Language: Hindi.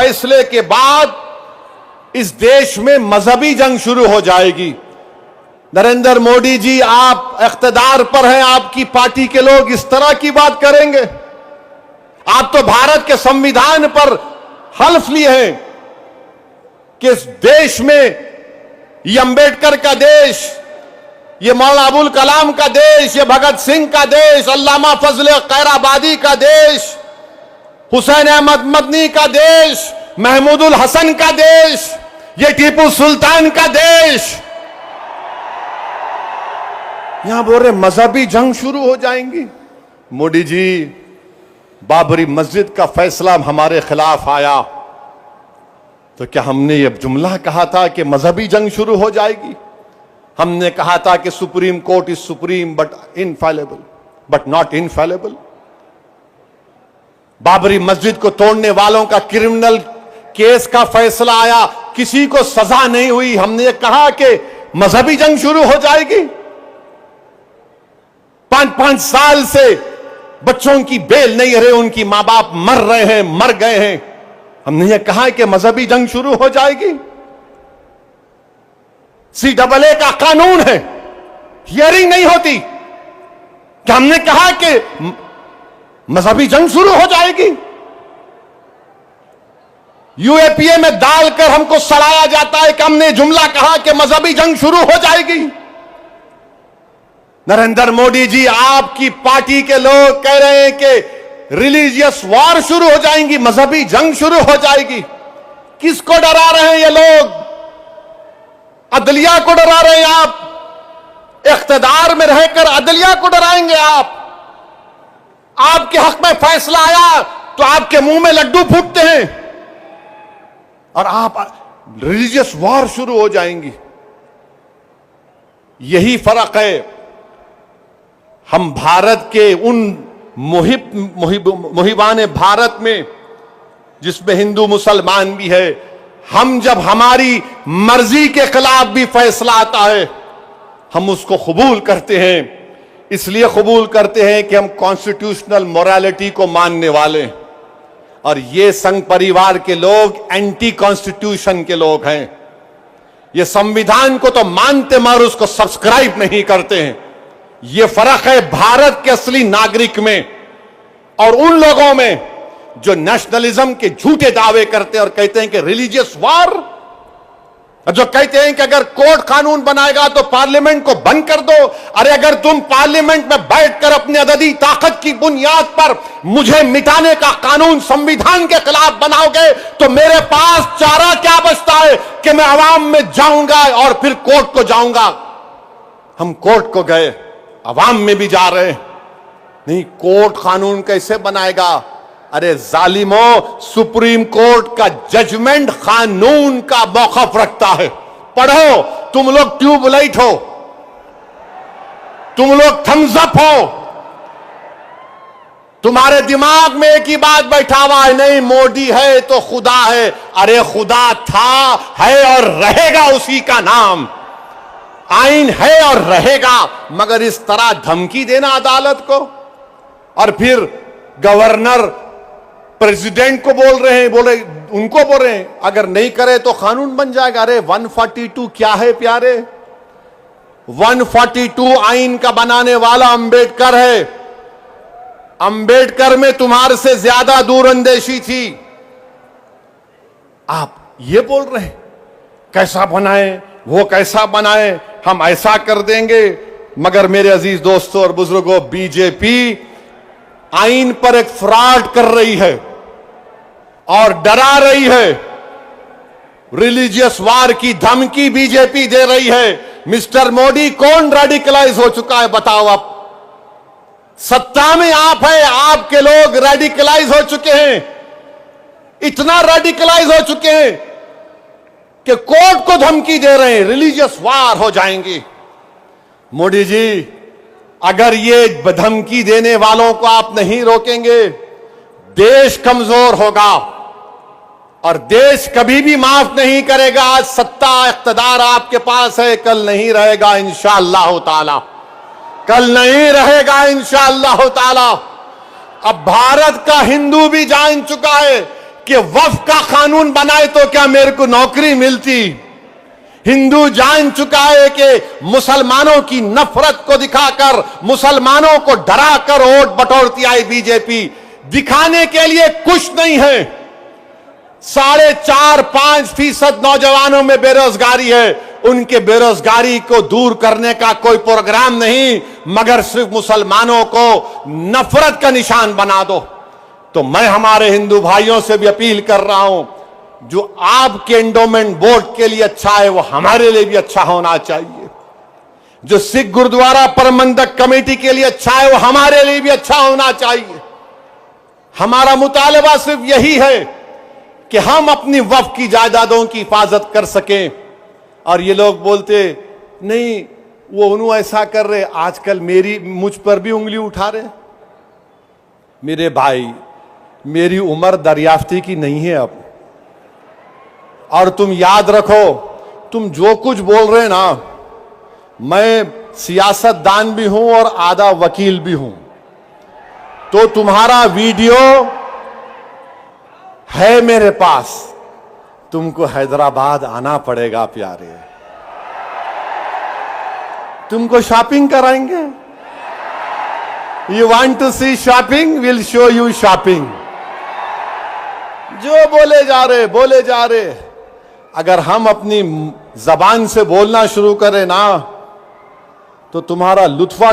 फैसले के बाद इस देश में मजहबी जंग शुरू हो जाएगी। नरेंद्र मोदी जी, आप इख्तिदार पर हैं, आपकी पार्टी के लोग इस तरह की बात करेंगे? आप तो भारत के संविधान पर हल्फ लिए हैं कि इस देश में ये अंबेडकर का देश, ये मौलाना अबुल कलाम का देश, ये भगत सिंह का देश, अल्लामा फजल खैराबादी का देश, हुसैन अहमद मदनी का देश, महमूदुल हसन का देश, ये टीपू सुल्तान का देश। यहां बोल रहे मजहबी जंग शुरू हो जाएंगी। मोदी जी, बाबरी मस्जिद का फैसला हमारे खिलाफ आया तो क्या हमने ये जुमला कहा था कि मजहबी जंग शुरू हो जाएगी? हमने कहा था कि supreme court is supreme but infallible, but not infallible. Babri मस्जिद को तोड़ने वालों का क्रिमिनल केस का फैसला आया, किसी को सजा नहीं हुई, हमने कहा कि मजहबी जंग शुरू हो जाएगी। 5-5 साल से बच्चों की बेल नहीं रहे, उनकी मां बाप मर रहे हैं, मर गए हैं, हमने ये कहा कि मजहबी जंग शुरू हो जाएगी। CAA का कानून है, हियरिंग नहीं होती, क्या हमने कहा कि मजहबी जंग शुरू हो जाएगी? UAPA में डालकर हमको सड़ाया जाता है कि हमने जुमला कहा कि मजहबी जंग शुरू हो जाएगी। नरेंद्र मोदी जी, आपकी पार्टी के लोग कह रहे हैं कि रिलीजियस वॉर शुरू हो जाएंगी, मजहबी जंग शुरू हो जाएगी। किसको डरा रहे हैं ये लोग? अदलिया को डरा रहे हैं आप। इख्तिदार में रहकर अदलिया को डराएंगे आप। आपके हक में फैसला आया तो आपके मुंह में लड्डू फूटते हैं और आप रिलीजियस वॉर शुरू हो जाएंगी। यही फर्क है हम भारत के उन मुहिबान भारत में जिसमें हिंदू मुसलमान भी है, हम जब हमारी मर्जी के खिलाफ भी फैसला आता है हम उसको कबूल करते हैं। इसलिए कबूल करते हैं कि हम कॉन्स्टिट्यूशनल मोरालिटी को मानने वाले हैं और ये संघ परिवार के लोग एंटी कॉन्स्टिट्यूशन के लोग हैं। ये संविधान को तो मानते मगर उसको सब्सक्राइब नहीं करते हैं। ये फर्क है भारत के असली नागरिक में और उन लोगों में जो नेशनलिज्म के झूठे दावे करते हैं और कहते हैं कि रिलीजियस वॉर, जो कहते हैं कि अगर कोर्ट कानून बनाएगा तो पार्लियामेंट को बंद कर दो। अरे अगर तुम पार्लियामेंट में बैठकर अपनी अददी ताकत की बुनियाद पर मुझे मिटाने का कानून संविधान के खिलाफ बनाओगे तो मेरे पास चारा क्या बचता है कि मैं अवाम में जाऊंगा और फिर कोर्ट को जाऊंगा। हम कोर्ट को गए, अवाम में भी जा रहे हैं। नहीं, कोर्ट कानून कैसे बनाएगा? अरे जालिमों, सुप्रीम कोर्ट का जजमेंट कानून का मौकफ रखता है। पढ़ो, तुम लोग ट्यूबलाइट हो, तुम लोग थम्स अप हो, तुम्हारे दिमाग में एक ही बात बैठा हुआ है, नहीं मोदी है तो खुदा है। अरे खुदा था, है और रहेगा उसी का नाम। आइन है और रहेगा, मगर इस तरह धमकी देना अदालत को और फिर गवर्नर प्रेसिडेंट को बोल रहे हैं, उनको बोल रहे हैं अगर नहीं करे तो कानून बन जाएगा। अरे 142 क्या है प्यारे? 142 आइन का बनाने वाला अंबेडकर है। अंबेडकर में तुम्हारे से ज्यादा दूरअंदेशी थी। आप ये बोल रहे हैं कैसा बनाए, वो कैसा बनाए, हम ऐसा कर देंगे। मगर मेरे अजीज दोस्तों और बुजुर्गों, बीजेपी आइन पर एक फ्रॉड कर रही है और डरा रही है। रिलीजियस वार की धमकी बीजेपी दे रही है। मिस्टर मोदी, कौन रेडिकलाइज हो चुका है बताओ आप? सत्ता में आप है, आपके लोग रेडिकलाइज हो चुके हैं। इतना रेडिकलाइज हो चुके हैं कि कोर्ट को धमकी दे रहे हैं, रिलीजियस वार हो जाएंगी। मोदी जी, अगर ये धमकी देने वालों को आप नहीं रोकेंगे, देश कमजोर होगा और देश कभी भी माफ नहीं करेगा। आज सत्ता इख्तिदार आपके पास है, कल नहीं रहेगा इंशाअल्लाह ताला, कल नहीं रहेगा इंशाअल्लाह ताला। अब भारत का हिंदू भी जान चुका है कि वक्फ का कानून बनाए तो क्या मेरे को नौकरी मिलती। हिंदू जान चुका है कि मुसलमानों की नफरत को दिखाकर, मुसलमानों को डराकर वोट बटोरती आई बीजेपी। दिखाने के लिए कुछ नहीं है। 4.5-5% नौजवानों में बेरोजगारी है। उनके बेरोजगारी को दूर करने का कोई प्रोग्राम नहीं, मगर सिर्फ मुसलमानों को नफरत का निशान बना दो। तो मैं हमारे हिंदू भाइयों से भी अपील कर रहा हूं, जो आपके एंडोमेंट बोर्ड के लिए अच्छा है वो हमारे लिए भी अच्छा होना चाहिए। जो सिख गुरुद्वारा प्रबंधक कमेटी के लिए अच्छा है वो हमारे लिए भी अच्छा होना चाहिए। हमारा मुतालबा सिर्फ यही है कि हम अपनी वक्फ की जायदादों की हिफाजत कर सकें। और ये लोग बोलते नहीं वो उन्होंने ऐसा कर रहे, आजकल मुझ पर भी उंगली उठा रहे। मेरे भाई, मेरी उम्र दरियाफ्ती की नहीं है अब। और तुम याद रखो, तुम जो कुछ बोल रहे ना, मैं सियासतदान भी हूं और आधा वकील भी हूं। तो तुम्हारा वीडियो है मेरे पास, तुमको हैदराबाद आना पड़ेगा प्यारे। तुमको शॉपिंग कराएंगे। You want to see shopping, will show you shopping. जो बोले जा रहे। अगर हम अपनी जबान से बोलना शुरू करें ना, तो तुम्हारा लुत्फा